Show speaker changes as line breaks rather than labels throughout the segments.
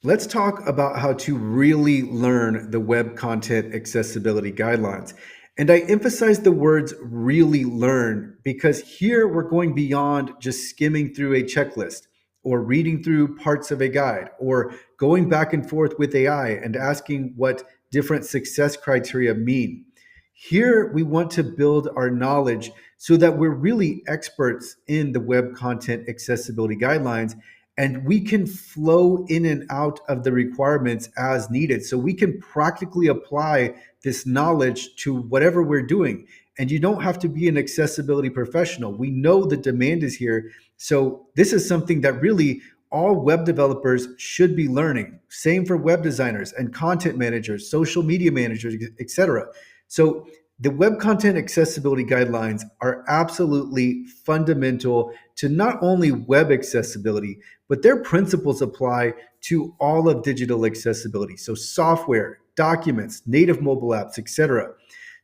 Let's talk about how to really learn the Web Content Accessibility Guidelines. And I emphasize the words really learn because here we're going beyond just skimming through a checklist or reading through parts of a guide or going back and forth with AI and asking what different success criteria mean. Here we want to build our knowledge so that we're really experts in the Web Content Accessibility Guidelines and we can flow in and out of the requirements as needed. So we can practically apply this knowledge to whatever we're doing. And you don't have to be an accessibility professional. We know the demand is here. So this is something that really all web developers should be learning. Same for web designers and content managers, social media managers, etc. So the web content accessibility guidelines are absolutely fundamental to not only web accessibility, but their principles apply to all of digital accessibility. So software, documents, native mobile apps, etc.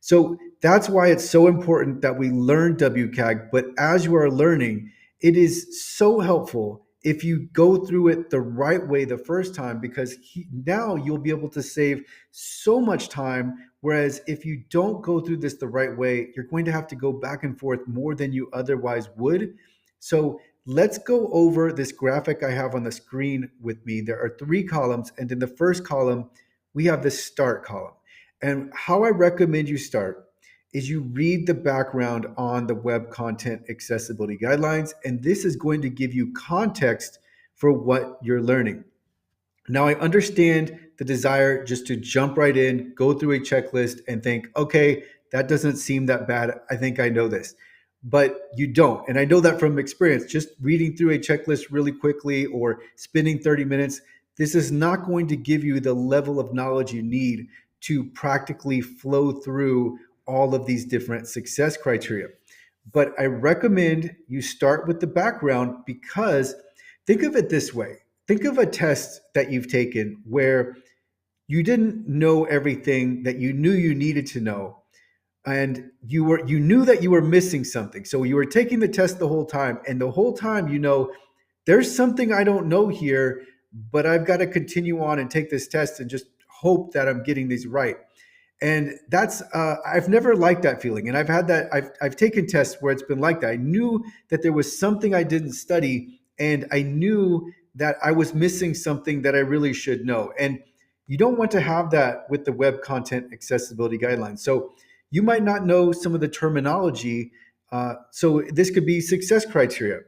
So that's why it's so important that we learn WCAG. But as you are learning, it is so helpful if you go through it the right way the first time, because now you'll be able to save so much time. Whereas if you don't go through this the right way, you're going to have to go back and forth more than you otherwise would. So let's go over this graphic I have on the screen with me. There are three columns, and in the first column, we have the start column. And how I recommend you start is you read the background on the Web Content Accessibility Guidelines, and this is going to give you context for what you're learning. Now, I understand the desire just to jump right in, go through a checklist, and think, okay, that doesn't seem that bad. I think I know this. But you don't. And I know that from experience. Just reading through a checklist really quickly or spending 30 minutes, this is not going to give you the level of knowledge you need to practically flow through all of these different success criteria. But I recommend you start with the background because think of it this way. Think of a test that you've taken where you didn't know everything that you knew you needed to know, and you knew that you were missing something. So you were taking the test the whole time, and the whole time there's something I don't know here, but I've got to continue on and take this test and just hope that I'm getting these right. And that's I've never liked that feeling, and I've had that. I've taken tests where it's been like that. I knew that there was something I didn't study, and I knew that I was missing something that I really should know. And you don't want to have that with the Web Content Accessibility Guidelines. So you might not know some of the terminology. So this could be success criteria.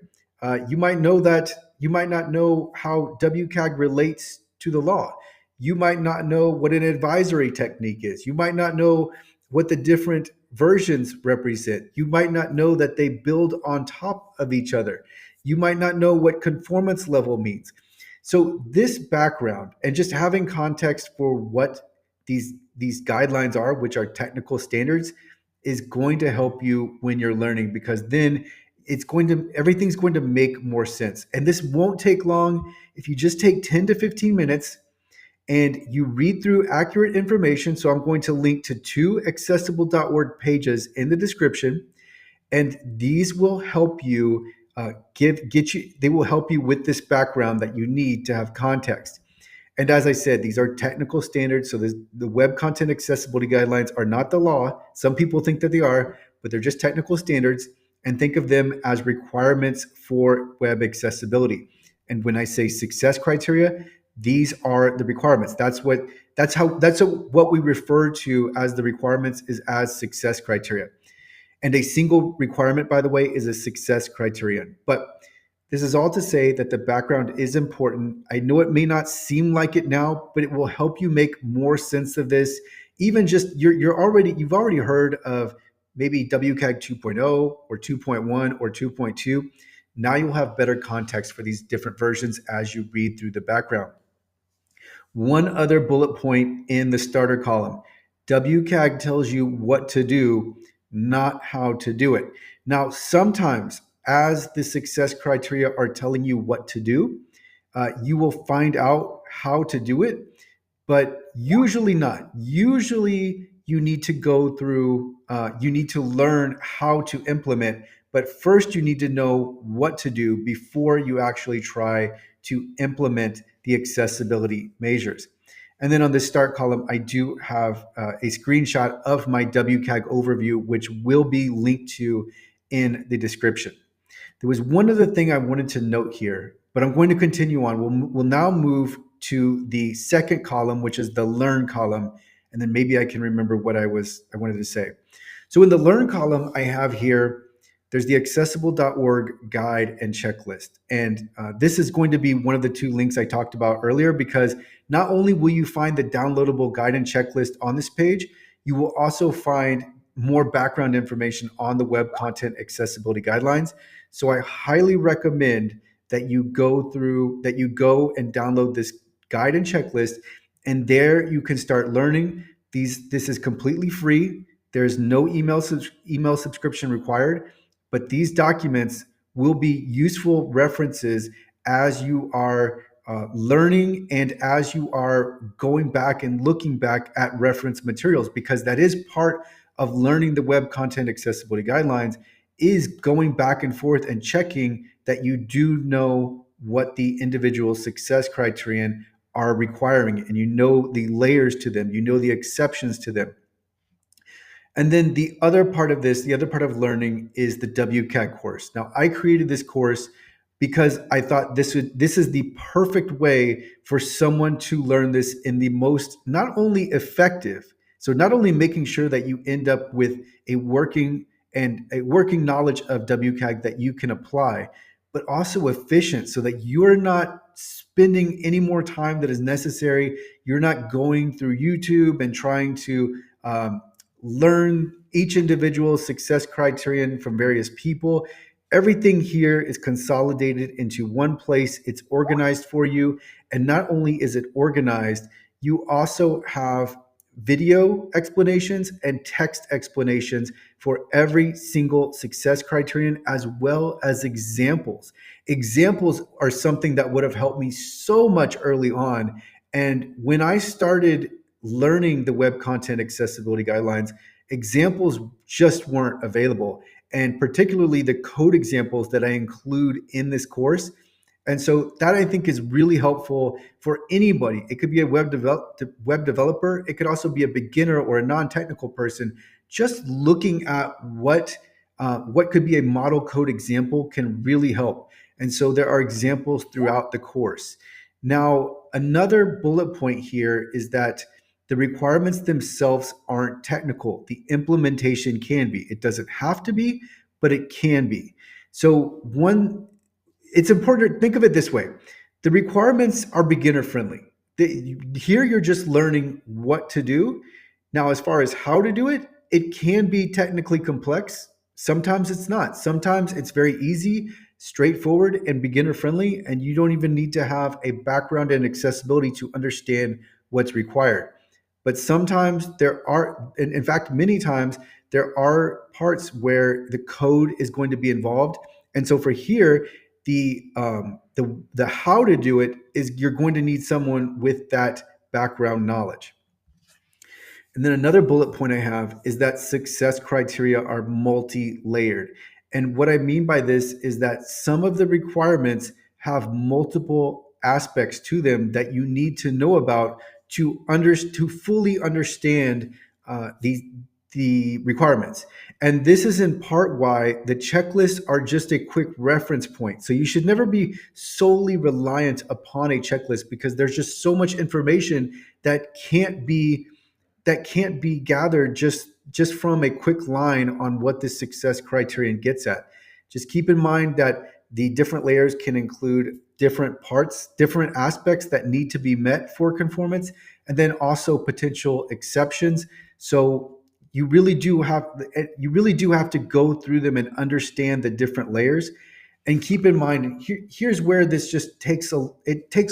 You might know that you might not know how WCAG relates to the law. You might not know what an advisory technique is. You might not know what the different versions represent. You might not know that they build on top of each other. You might not know what conformance level means. So this background and just having context for what these guidelines are, which are technical standards, is going to help you when you're learning, because then everything's going to make more sense. And this won't take long. If you just take 10 to 15 minutes and you read through accurate information. So I'm going to link to two accessible.org pages in the description, and these will help you they will help you with this background that you need to have context. And as I said, these are technical standards. So the Web Content Accessibility Guidelines are not the law. Some people think that they are, but they're just technical standards. And think of them as requirements for web accessibility. And when I say success criteria, these are the requirements. That's what we refer to as the requirements, is as success criteria. And a single requirement, by the way, is a success criterion. But this is all to say that the background is important. I know it may not seem like it now, but it will help you make more sense of this. Even just you've already heard of maybe WCAG 2.0 or 2.1 or 2.2. Now you'll have better context for these different versions as you read through the background. One other bullet point in the starter column. WCAG tells you what to do, not how to do it. Now, sometimes as the success criteria are telling you what to do, you will find out how to do it, but usually not. Usually you need to go through, you need to learn how to implement But first, you need to know what to do before you actually try to implement the accessibility measures. And then on the start column, I do have a screenshot of my WCAG overview, which will be linked to in the description. There was one other thing I wanted to note here, but I'm going to continue on. We'll now move to the second column, which is the learn column, and then maybe I can remember what I wanted to say. So in the learn column, I have here, there's the accessible.org guide and checklist. And this is going to be one of the two links I talked about earlier, because not only will you find the downloadable guide and checklist on this page, you will also find more background information on the web content accessibility guidelines. So I highly recommend that you go and download this guide and checklist, and there you can start learning. This is completely free. There's no email subscription required, but these documents will be useful references as you are learning and as you are going back and looking back at reference materials, because that is part of learning the web content accessibility guidelines, is going back and forth and checking that you do know what the individual success criterion are requiring, and you know the layers to them, you know the exceptions to them. And then the other part of this, the other part of learning, is the WCAG course. Now, I created this course because I thought this is the perfect way for someone to learn this in the most, not only effective, so not only making sure that you end up with a working knowledge of WCAG that you can apply, but also efficient, so that you're not spending any more time that is necessary. You're not going through YouTube and trying to learn each individual success criterion from various people. Everything here is consolidated into one place. It's organized for you. And not only is it organized, you also have video explanations and text explanations for every single success criterion, as well as examples. Examples are something that would have helped me so much early on. And when I started learning the web content accessibility guidelines, examples just weren't available, and particularly the code examples that I include in this course. And so that, I think, is really helpful for anybody. It could be a web developer. It could also be a beginner or a non-technical person. Just looking at what could be a model code example can really help. And so there are examples throughout the course. Now, another bullet point here is that the requirements themselves aren't technical. The implementation can be. It doesn't have to be, but it can be. So it's important to think of it this way. The requirements are beginner friendly. Here you're just learning what to do. Now, as far as how to do it, it can be technically complex. Sometimes it's not. Sometimes it's very easy, straightforward, and beginner friendly, and you don't even need to have a background in accessibility to understand what's required. But sometimes there are, in fact, many times, there are parts where the code is going to be involved. And so for here, the how to do it is you're going to need someone with that background knowledge. And then another bullet point I have is that success criteria are multi-layered. And what I mean by this is that some of the requirements have multiple aspects to them that you need to know about to fully understand the requirements. And this is in part why the checklists are just a quick reference point. So you should never be solely reliant upon a checklist, because there's just so much information that can't be gathered just from a quick line on what this success criterion gets at. Just keep in mind that the different layers can include different parts, different aspects that need to be met for conformance, and then also potential exceptions. So you really do have to go through them and understand the different layers. And keep in mind, here's where this just takes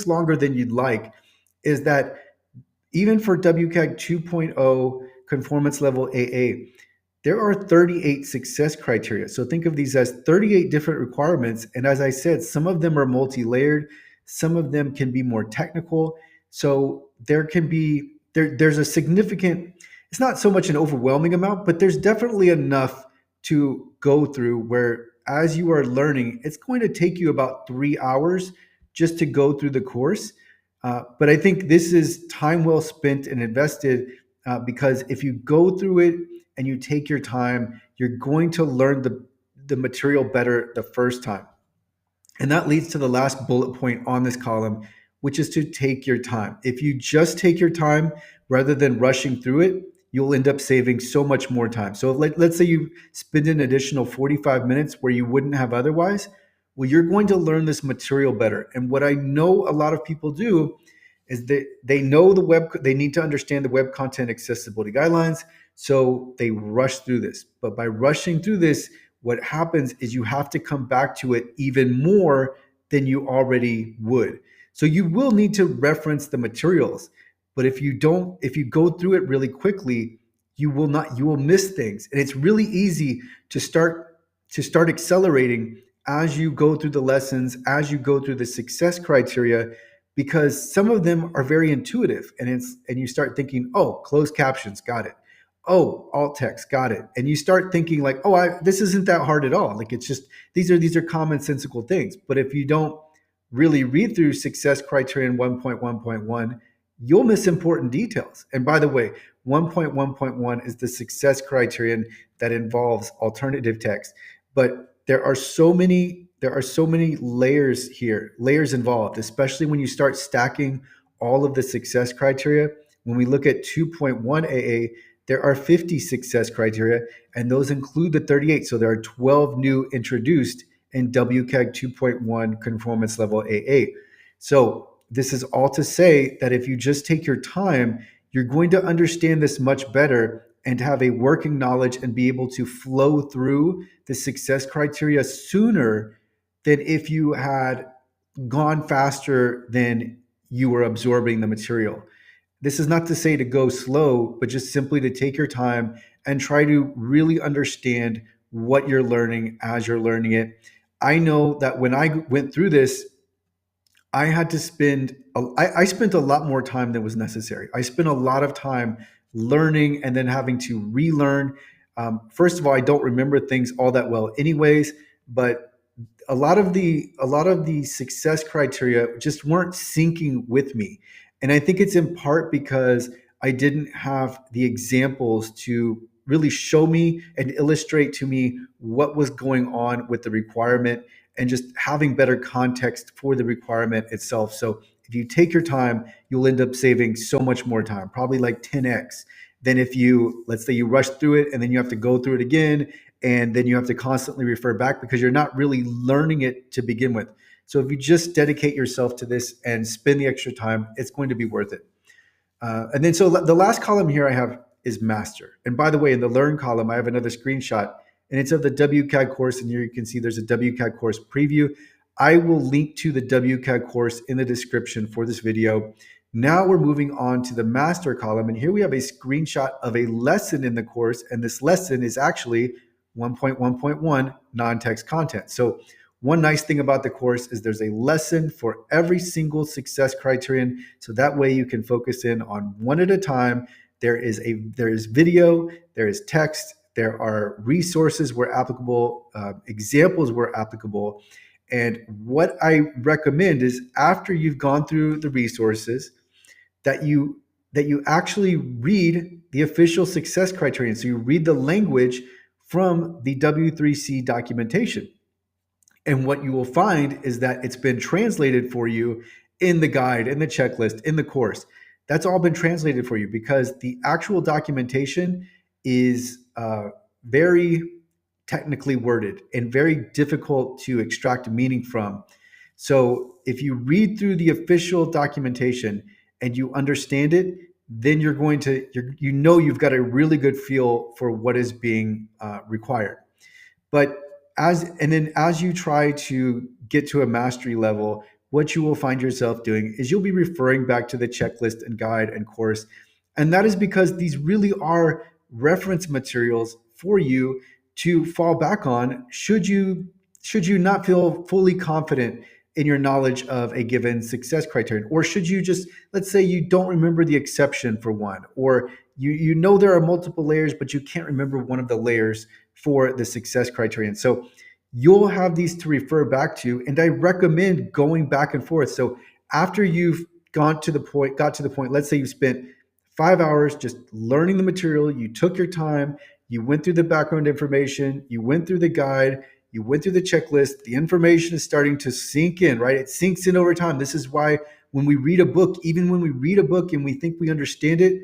longer than you'd like, is that even for WCAG 2.0 conformance level AA, there are 38 success criteria. So think of these as 38 different requirements. And as I said, some of them are multi-layered, some of them can be more technical. So there's a significant, it's not so much an overwhelming amount, but there's definitely enough to go through where as you are learning, it's going to take you about 3 hours just to go through the course. But I think this is time well spent and invested, because if you go through it and you take your time, you're going to learn the material better the first time. And that leads to the last bullet point on this column, which is to take your time. If you just take your time rather than rushing through it, you'll end up saving so much more time. So let's say you spend an additional 45 minutes where you wouldn't have otherwise. Well, you're going to learn this material better. And what I know a lot of people do is that they know they need to understand the web content accessibility guidelines. So they rush through this. But by rushing through this, what happens is you have to come back to it even more than you already would. So you will need to reference the materials, but if you go through it really quickly, you will miss things. And it's really easy to start accelerating as you go through the lessons, as you go through the success criteria, because some of them are very intuitive, and you start thinking, oh, closed captions, got it. Oh, alt text, got it. And you start thinking like, oh, this isn't that hard at all. Like, it's just these are commonsensical things. But if you don't really read through success criterion 1.1.1, you'll miss important details. And by the way, 1.1.1 is the success criterion that involves alternative text. But there are so many layers here, layers involved, especially when you start stacking all of the success criteria. When we look at 2.1 AA, there are 50 success criteria, and those include the 38. So there are 12 new introduced in WCAG 2.1 conformance level AA. So this is all to say that if you just take your time, you're going to understand this much better and have a working knowledge and be able to flow through the success criteria sooner than if you had gone faster than you were absorbing the material. This is not to say to go slow, but just simply to take your time and try to really understand what you're learning as you're learning it. I know that when I went through this, I had to I spent a lot more time than was necessary. I spent a lot of time learning and then having to relearn. First of all, I don't remember things all that well anyways, but a lot of the success criteria just weren't syncing with me. And I think it's in part because I didn't have the examples to really show me and illustrate to me what was going on with the requirement, and just having better context for the requirement itself. So if you take your time, you'll end up saving so much more time, probably like 10x, than if let's say you rush through it and then you have to go through it again, and then you have to constantly refer back because you're not really learning it to begin with. So if you just dedicate yourself to this and spend the extra time, it's going to be worth it. And then so the last column here I have is master. And by the way, in the learn column, I have another screenshot, and it's of the WCAG course. And here you can see there's a WCAG course preview. I will link to the WCAG course in the description for this video. Now we're moving on to the master column. And here we have a screenshot of a lesson in the course. And this lesson is actually 1.1.1 non-text content. So one nice thing about the course is there's a lesson for every single success criterion. So that way you can focus in on one at a time. There is video, there is text, there are resources where applicable, examples where applicable. And what I recommend is after you've gone through the resources, that you actually read the official success criterion. So you read the language from the W3C documentation. And what you will find is that it's been translated for you in the guide, in the checklist, in the course. That's all been translated for you because the actual documentation is very technically worded and very difficult to extract meaning from. So if you read through the official documentation and you understand it, then you've got a really good feel for what is being required. But as you try to get to a mastery level, what you will find yourself doing is you'll be referring back to the checklist and guide and course. And that is because these really are reference materials for you to fall back on should you not feel fully confident in your knowledge of a given success criterion, or should you just, let's say you don't remember the exception for one, or you know there are multiple layers, but you can't remember one of the layers for the success criterion. So you'll have these to refer back to, and I recommend going back and forth. So after you've got to the point, let's say you spent 5 hours just learning the material, you took your time, you went through the background information, you went through the guide, you went through the checklist, the information is starting to sink in, right? It sinks in over time. This is why when we read a book, even when we read a book and we think we understand it,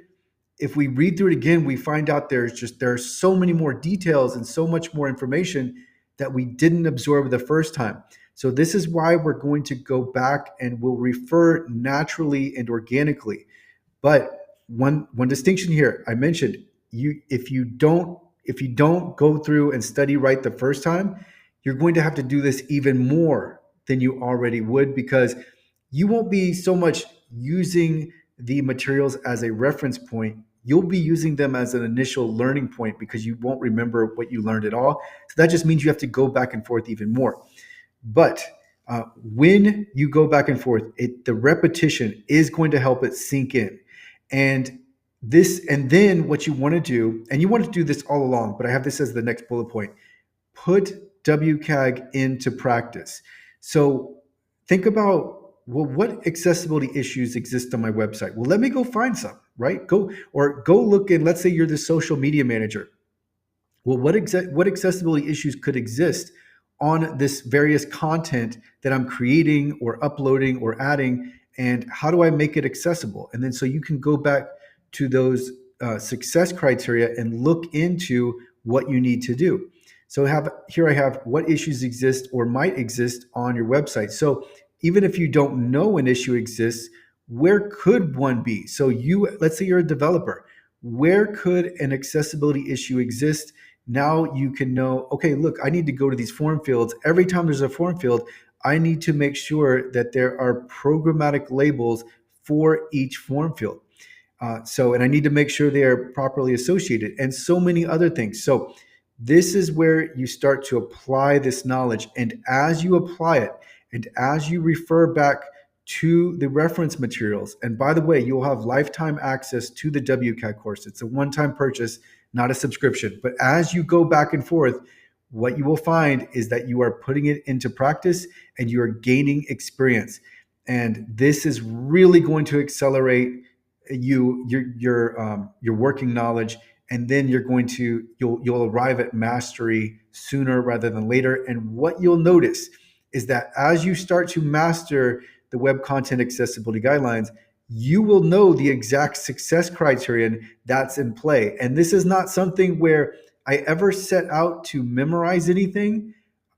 if we read through it again, we find out there are so many more details and so much more information that we didn't absorb the first time. So this is why we're going to go back and we'll refer naturally and organically. But one distinction here, I mentioned, if you don't go through and study right the first time, you're going to have to do this even more than you already would, because you won't be so much using the materials as a reference point. You'll be using them as an initial learning point because you won't remember what you learned at all. So that just means you have to go back and forth even more. But when you go back and forth, the repetition is going to help it sink in. And then what you want to do, and you want to do this all along, but I have this as the next bullet point: put WCAG into practice. So think about, well, what accessibility issues exist on my website? Well, let me go find some, right? Go look, and let's say you're the social media manager. Well, what accessibility issues could exist on this various content that I'm creating or uploading or adding, and how do I make it accessible? And then so you can go back to those success criteria and look into what you need to do. So I have what issues exist or might exist on your website. So even if you don't know an issue exists, where could one be? So let's say you're a developer. Where could an accessibility issue exist? Now you can know, okay, look, I need to go to these form fields. Every time there's a form field, I need to make sure that there are programmatic labels for each form field. And I need to make sure they are properly associated, and so many other things. So this is where you start to apply this knowledge. And as you apply it, and as you refer back to the reference materials, and by the way, you'll have lifetime access to the WCAG course. It's a one-time purchase, not a subscription. But as you go back and forth, what you will find is that you are putting it into practice and you are gaining experience. And this is really going to accelerate your working knowledge, and then you'll arrive at mastery sooner rather than later. And what you'll notice is that as you start to master the web content accessibility guidelines, you will know the exact success criterion that's in play. And this is not something where I ever set out to memorize anything,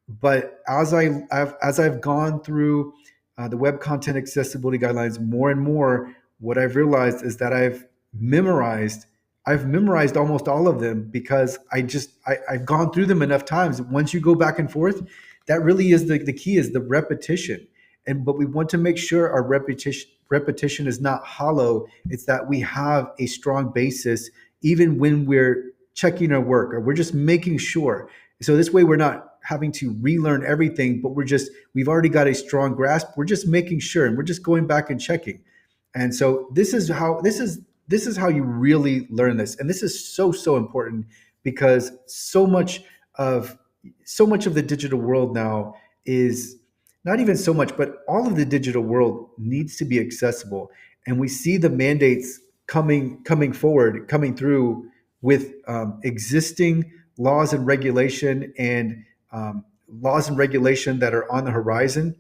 but as I've gone through the web content accessibility guidelines more and more, what I've realized is that I've memorized almost all of them, because I've gone through them enough times. Once you go back and forth, that really is the key, is the repetition. But we want to make sure our repetition is not hollow. It's that we have a strong basis even when we're checking our work, or we're just making sure. So this way we're not having to relearn everything, but we've already got a strong grasp. We're just making sure, and we're just going back and checking. And so this is how you really learn this. And this is so important, because so much of the digital world now is not even so much, but all of the digital world needs to be accessible. And we see the mandates coming through with existing laws and regulation that are on the horizon.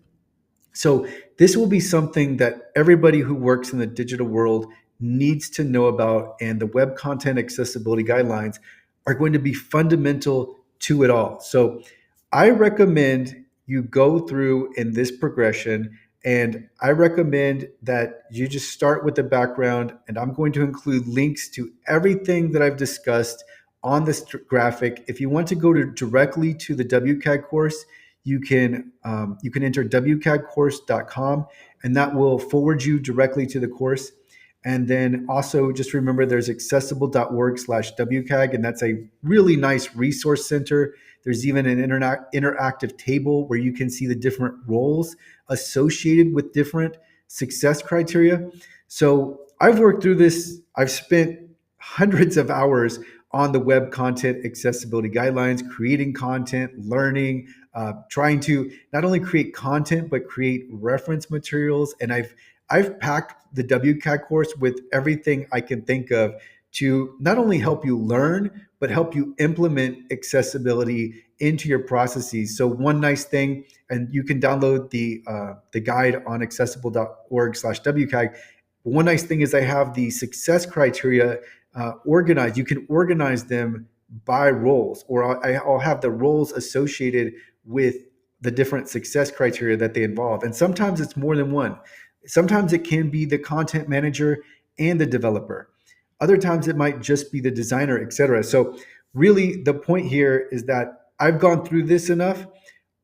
So this will be something that everybody who works in the digital world needs to know about, and the web content accessibility guidelines are going to be fundamental to it all. So I recommend you go through in this progression, and I recommend that you just start with the background, and I'm going to include links to everything that I've discussed on this graphic. If you want to go directly to the WCAG course, you can enter WCAGcourse.com, and that will forward you directly to the course. And then also just remember, there's accessible.org/WCAG, and that's a really nice resource center. There's even an interactive table where you can see the different roles associated with different success criteria. So I've worked through this. I've spent hundreds of hours on the web content accessibility guidelines, creating content, learning, trying to not only create content but create reference materials. And I've packed the WCAG course with everything I can think of to not only help you learn but help you implement accessibility into your processes. So one nice thing, and you can download the guide on accessible.org/WCAG. One nice thing is I have the success criteria organized. You can organize them by roles, or I'll have the roles associated with the different success criteria that they involve. And sometimes it's more than one. Sometimes it can be the content manager and the developer. Other times it might just be the designer, etc. So really the point here is that I've gone through this enough.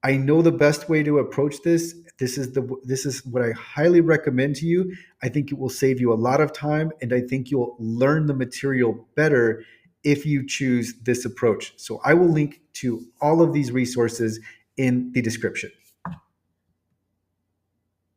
I know the best way to approach this. This is what I highly recommend to you. I think it will save you a lot of time, and I think you'll learn the material better if you choose this approach. So I will link to all of these resources in the description.